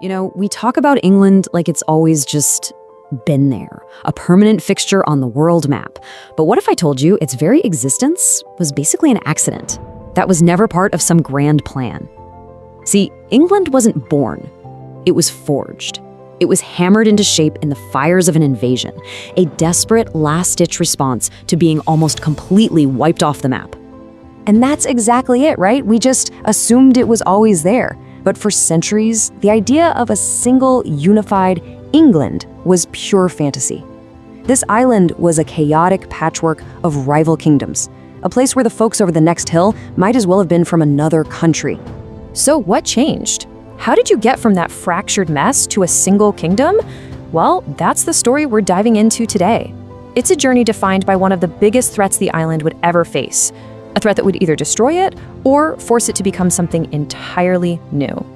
We talk about England like it's always just been there, a permanent fixture on the world map. But what if I told you its very existence was basically an accident? That was never part of some grand plan. See, England wasn't born, it was forged. It was hammered into shape in the fires of an invasion, a desperate last-ditch response to being almost completely wiped off the map. And that's exactly it, right? We just assumed it was always there. But for centuries, the idea of a single, unified England was pure fantasy. This island was a chaotic patchwork of rival kingdoms, a place where the folks over the next hill might as well have been from another country. So what changed? How did you get from that fractured mess to a single kingdom? Well, that's the story we're diving into today. It's a journey defined by one of the biggest threats the island would ever face, a threat that would either destroy it or force it to become something entirely new.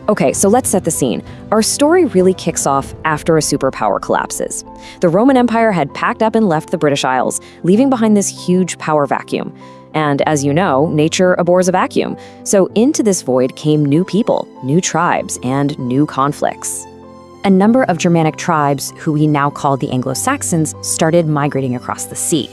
Okay, so let's set the scene. Our story really kicks off after a superpower collapses. The Roman Empire had packed up and left the British Isles, leaving behind this huge power vacuum. And as you know, nature abhors a vacuum. So into this void came new people, new tribes, and new conflicts. A number of Germanic tribes, who we now call the Anglo-Saxons, started migrating across the sea.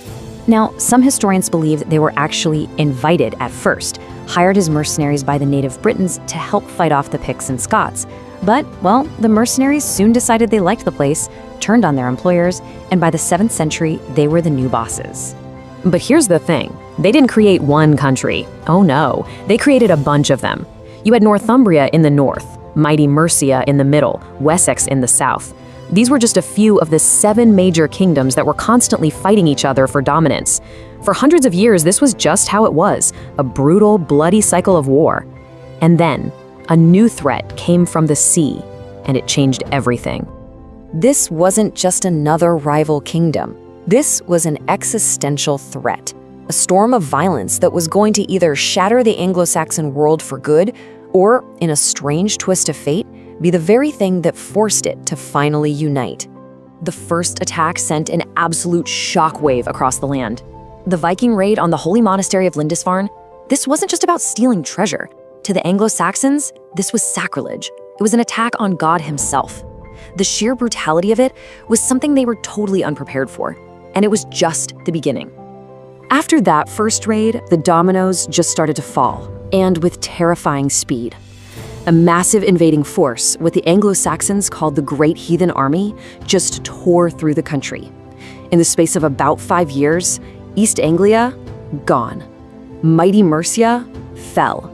Now, some historians believe that they were actually invited at first, hired as mercenaries by the native Britons to help fight off the Picts and Scots. But, well, the mercenaries soon decided they liked the place, turned on their employers, and by the 7th century, they were the new bosses. But here's the thing. They didn't create one country. Oh no, they created a bunch of them. You had Northumbria in the north, mighty Mercia in the middle, Wessex in the south. These were just a few of the 7 major kingdoms that were constantly fighting each other for dominance. For hundreds of years, this was just how it was, a brutal, bloody cycle of war. And then, a new threat came from the sea, and it changed everything. This wasn't just another rival kingdom. This was an existential threat, a storm of violence that was going to either shatter the Anglo-Saxon world for good, or, in a strange twist of fate, be the very thing that forced it to finally unite. The first attack sent an absolute shockwave across the land. The Viking raid on the holy monastery of Lindisfarne, this wasn't just about stealing treasure. To the Anglo-Saxons, this was sacrilege. It was an attack on God himself. The sheer brutality of it was something they were totally unprepared for, and it was just the beginning. After that first raid, the dominoes just started to fall, and with terrifying speed. A massive invading force, what the Anglo-Saxons called the Great Heathen Army, just tore through the country. In the space of about 5 years, East Anglia, gone. Mighty Mercia, fell.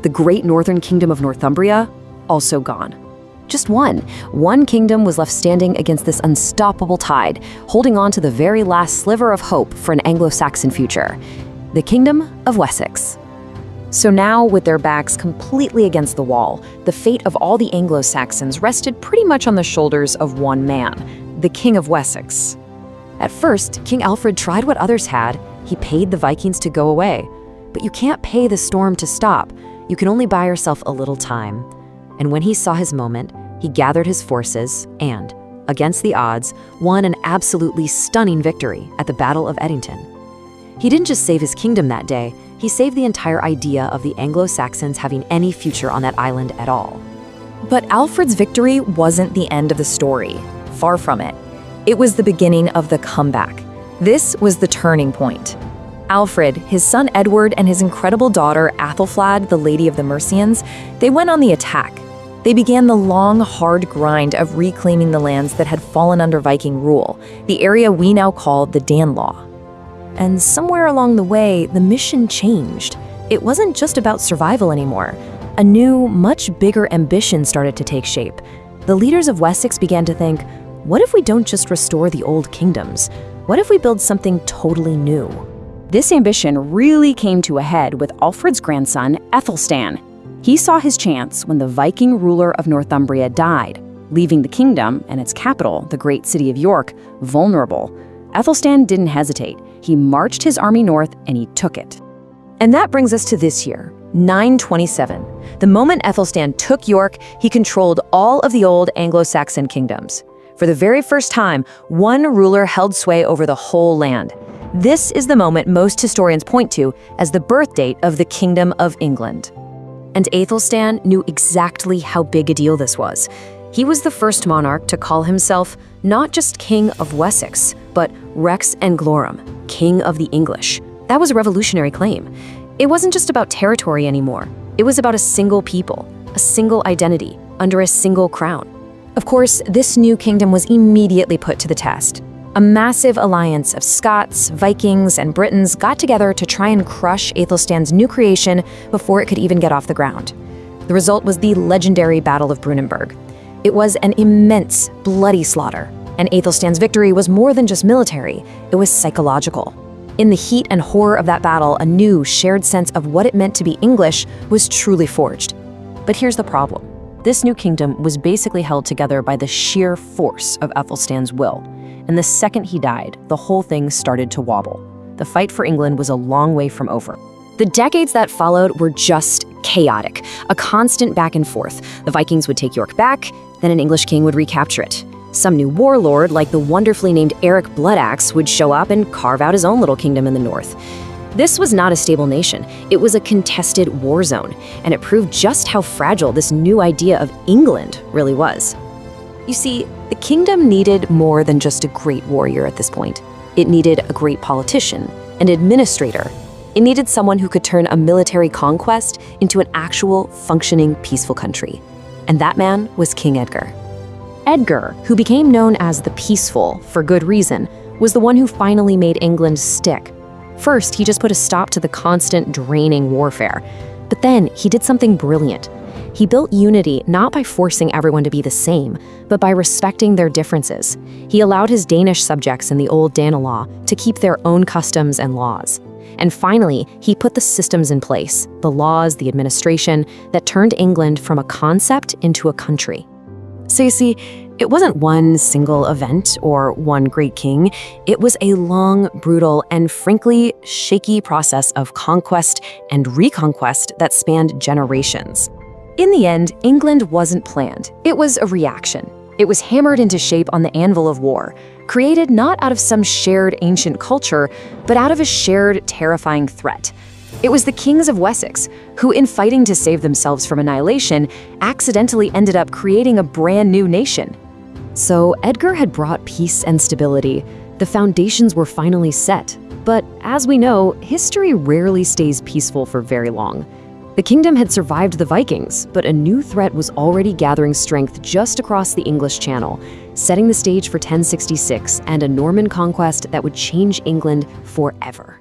The great northern kingdom of Northumbria, also gone. Just one kingdom was left standing against this unstoppable tide, holding on to the very last sliver of hope for an Anglo-Saxon future, the Kingdom of Wessex. So now, with their backs completely against the wall, the fate of all the Anglo-Saxons rested pretty much on the shoulders of one man, the King of Wessex. At first, King Alfred tried what others had. He paid the Vikings to go away. But you can't pay the storm to stop. You can only buy yourself a little time. And when he saw his moment, he gathered his forces and, against the odds, won an absolutely stunning victory at the Battle of Edington. He didn't just save his kingdom that day, he saved the entire idea of the Anglo-Saxons having any future on that island at all. But Alfred's victory wasn't the end of the story. Far from it. It was the beginning of the comeback. This was the turning point. Alfred, his son Edward, and his incredible daughter Æthelflæd, the Lady of the Mercians, they went on the attack. They began the long, hard grind of reclaiming the lands that had fallen under Viking rule, the area we now call the Danelaw. And somewhere along the way, the mission changed. It wasn't just about survival anymore. A new, much bigger ambition started to take shape. The leaders of Wessex began to think, what if we don't just restore the old kingdoms? What if we build something totally new? This ambition really came to a head with Alfred's grandson, Æthelstan. He saw his chance when the Viking ruler of Northumbria died, leaving the kingdom and its capital, the great city of York, vulnerable. Æthelstan didn't hesitate. He marched his army north and he took it. And that brings us to this year, 927. The moment Æthelstan took York, he controlled all of the old Anglo-Saxon kingdoms. For the very first time, one ruler held sway over the whole land. This is the moment most historians point to as the birth date of the Kingdom of England. and Æthelstan knew exactly how big a deal this was. He was the first monarch to call himself not just King of Wessex, but Rex Anglorum, King of the English. That was a revolutionary claim. It wasn't just about territory anymore. It was about a single people, a single identity, under a single crown. Of course, this new kingdom was immediately put to the test. A massive alliance of Scots, Vikings, and Britons got together to try and crush Æthelstan's new creation before it could even get off the ground. The result was the legendary Battle of Brunanburg. It was an immense, bloody slaughter, and Æthelstan's victory was more than just military, it was psychological. In the heat and horror of that battle, a new, shared sense of what it meant to be English was truly forged. But here's the problem. This new kingdom was basically held together by the sheer force of Æthelstan's will. And the second he died, the whole thing started to wobble. The fight for England was a long way from over. The decades that followed were just chaotic, a constant back and forth. The Vikings would take York back, then an English king would recapture it. Some new warlord, like the wonderfully named Eric Bloodaxe, would show up and carve out his own little kingdom in the north. This was not a stable nation. It was a contested war zone, and it proved just how fragile this new idea of England really was. You see, the kingdom needed more than just a great warrior at this point. It needed a great politician, an administrator. It needed someone who could turn a military conquest into an actual, functioning, peaceful country. And that man was King Edgar. Edgar, who became known as the Peaceful for good reason, was the one who finally made England stick. First, he just put a stop to the constant, draining warfare. But then, he did something brilliant. He built unity not by forcing everyone to be the same, but by respecting their differences. He allowed his Danish subjects in the old Danelaw to keep their own customs and laws. And finally, he put the systems in place, the laws, the administration, that turned England from a concept into a country. So you see, it wasn't one single event or one great king. It was a long, brutal, and frankly, shaky process of conquest and reconquest that spanned generations. In the end, England wasn't planned. It was a reaction. It was hammered into shape on the anvil of war, created not out of some shared ancient culture, but out of a shared, terrifying threat. It was the kings of Wessex who, in fighting to save themselves from annihilation, accidentally ended up creating a brand new nation. So Edgar had brought peace and stability. The foundations were finally set. But as we know, history rarely stays peaceful for very long. The kingdom had survived the Vikings, but a new threat was already gathering strength just across the English Channel, setting the stage for 1066 and a Norman conquest that would change England forever.